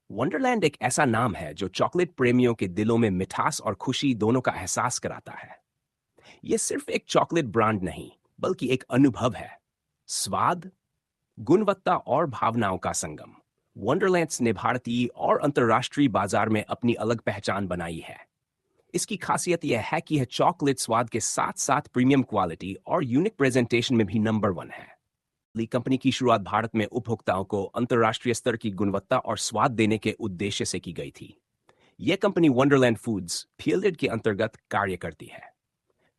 Wonderland एक ऐसा नाम है जो चॉकलेट प्रेमियों के दिलों में मिठास और खुशी दोनों का एहसास कराता है। ये सिर्फ एक चॉकलेट ब्रांड नहीं, बल्कि एक अनुभव है। स्वाद, गुणवत्ता और भावनाओं का संगम। वंडरलैंड्स ने भारतीय और अंतर्राष्ट्रीय बाजार में अपनी अलग पहचान बनाई है। इसकी खासियत यह है कि यह चॉकलेट स्वाद के साथ साथ प्रीमियम क्वालिटी और यूनिक प्रेजेंटेशन में भी नंबर वन है। ली कंपनी की शुरुआत भारत में उपभोक्ताओं को अंतर्राष्ट्रीय स्तर की गुणवत्ता और स्वाद देने के उद्देश्य से की गई थी। यह कंपनी वंडरलैंड फूड्स फील्डेड के अंतर्गत कार्य करती है।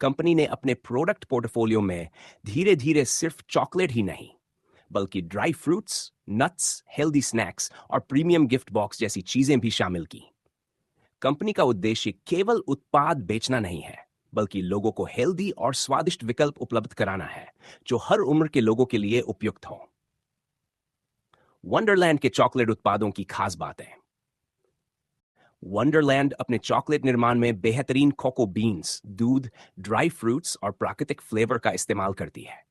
कंपनी ने अपने प्रोडक्ट पोर्टफोलियो में धीरे धीरे सिर्फ चॉकलेट ही नहीं, बल्कि dry fruits, nuts, healthy snacks और प्रीमियम गिफ्ट बॉक्स जैसी चीजें भी शामिल की। कंपनी का उद्देश्य केवल उत्पाद बेचना नहीं है, बल्कि लोगों को हेल्दी और स्वादिष्ट विकल्प उपलब्ध कराना है जो हर उम्र के लोगों के लिए उपयुक्त हों। वंडरलैंड के चॉकलेट उत्पादों की खास बातें। वंडरलैंड अपने चॉकलेट निर्माण में बेहतरीन कोको बीन्स, दूध, ड्राई फ्रूट्स और प्राकृतिक फ्लेवर का इस्तेमाल करती है।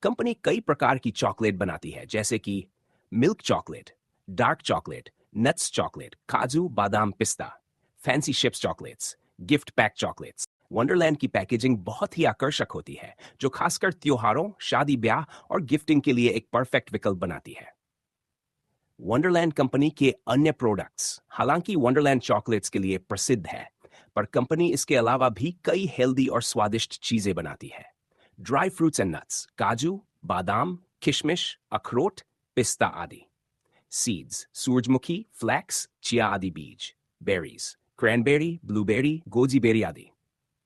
कंपनी कई प्रकार की चॉकलेट बनाती है, जैसे कि milk chocolate, dark chocolate, nuts chocolate, काजू, बादाम, पिस्ता, fancy ships chocolates, gift pack chocolates. Wonderland की पैकेजिंग बहुत ही आकर्षक होती है, जो खासकर त्योहारों, शादी ब्याह और गिफ्टिंग के लिए एक परफेक्ट विकल्प बनाती है। वंडरलैंड कंपनी के अन्य प्रोडक्ट्स, हालांकि वंडरलैंड चॉकलेट्स के लिए प्रसिद्ध है, पर कंपनी इसके अलावा भी कई हेल्दी और स्वादिष्ट चीजें बनाती है। ड्राई फ्रूट्स एंड नट्स, काजू, बादाम, किशमिश, अखरोट, पिस्ता आदि। सीड्स, सूरजमुखी, फ्लैक्स, चिया आदि बीज। Berries, cranberry, blueberry, goji berry आदि।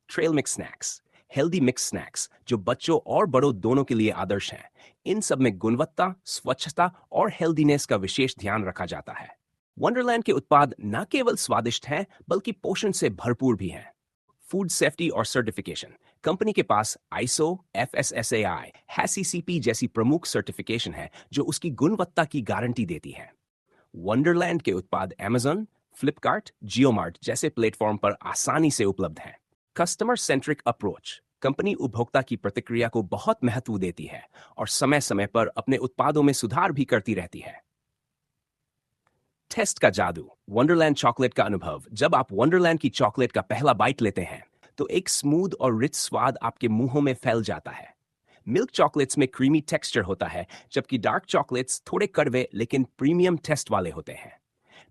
Trail mix snacks, healthy mix snacks जो बच्चों और बड़ों दोनों के लिए आदर्श हैं। इन सब में गुणवत्ता, स्वच्छता और हेल्दीनेस का विशेष ध्यान रखा जाता है। वंडरलैंड के उत्पाद न केवल स्वादिष्ट हैं, बल्कि पोषण से भरपूर भी हैं। फूड सेफ्टी और सर्टिफिकेशन। कंपनी के पास आईएसओ, एफएसएसएआई, हैसीसीपी जैसी प्रमुख सर्टिफिकेशन है जो उसकी गुणवत्ता की गारंटी देती है। वंडरलैंड के उत्पाद अमेज़न, फ्लिपकार्ट, जियोमार्ट जैसे प्लेटफॉर्म पर आसानी से उपलब्ध हैं। Customer centric approach. कंपनी उपभोक्ता की प्रतिक्रिया को बहुत महत्व देती है और समय समय पर अपने उत्पादों में सुधार भी करती रहती है। टेस्ट का जादू। वंडरलैंड चॉकलेट का अनुभव। जब आप वंडरलैंड की चॉकलेट का पहला बाइट लेते हैं, तो एक स्मूथ और रिच स्वाद आपके मुंहों में फैल जाता है। मिल्क चॉकलेट्स में क्रीमी टेक्सचर होता है, जबकि डार्क चॉकलेट्स थोड़े कड़वे लेकिन प्रीमियम टेस्ट वाले होते हैं।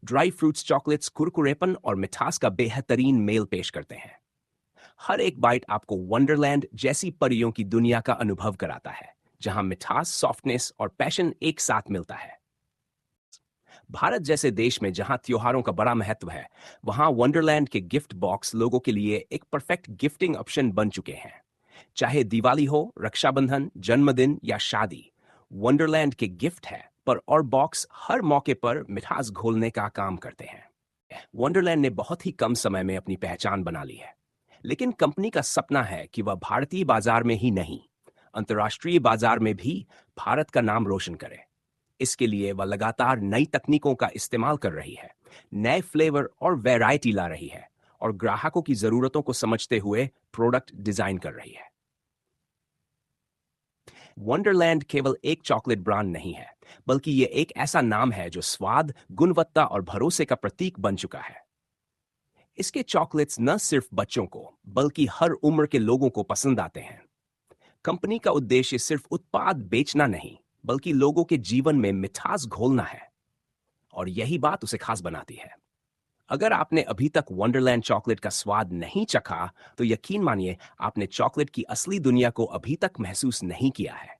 ड्राई फ्रूट्स चॉकलेट्स कुरकुरेपन और मिठास का बेहतरीन मेल पेश करते हैं। हर एक बाइट आपको वंडरलैंड जैसी परियों की दुनिया का अनुभव कराता है, जहां मिठास, सॉफ्टनेस और पैशन एक साथ मिलता है। भारत जैसे देश में जहां त्योहारों का बड़ा महत्व है, वहां वंडरलैंड के गिफ्ट बॉक्स लोगों के लिए एक परफेक्ट गिफ्टिंग ऑप्शन बन चुके हैं। चाहे दिवाली हो, रक्षाबंधन, जन्मदिन या शादी, वंडरलैंड के गिफ्ट है पर और बॉक्स हर मौके पर मिठास घोलने का काम करते हैं। वंडरलैंड ने बहुत ही कम समय में अपनी पहचान बना ली है, लेकिन कंपनी का सपना है कि वह भारतीय बाजार में ही नहीं, अंतर्राष्ट्रीय बाजार में भी भारत का नाम रोशन करे। इसके लिए वह लगातार नई तकनीकों का इस्तेमाल कर रही है, नए फ्लेवर और वैरायटी ला रही है और ग्राहकों की जरूरतों को समझते हुए प्रोडक्ट डिजाइन कर रही है। वंडरलैंड केवल एक चॉकलेट ब्रांड नहीं है, बल्कि ये एक ऐसा नाम है जो स्वाद, गुणवत्ता और भरोसे का प्रतीक बन चुका है। इसके चॉकलेट्स न सिर्फ बच्चों को, बल्कि हर उम्र के लोगों को पसंद आते हैं। कंपनी का उद्देश्य सिर्फ उत्पाद बेचना नहीं, बल्कि लोगों के जीवन में मिठास घोलना है, और यही बात उसे खास बनाती है। अगर आपने अभी तक वंडरलैंड चॉकलेट का स्वाद नहीं चखा, तो यकीन मानिए आपने चॉकलेट की असली दुनिया को अभी तक महसूस नहीं किया है।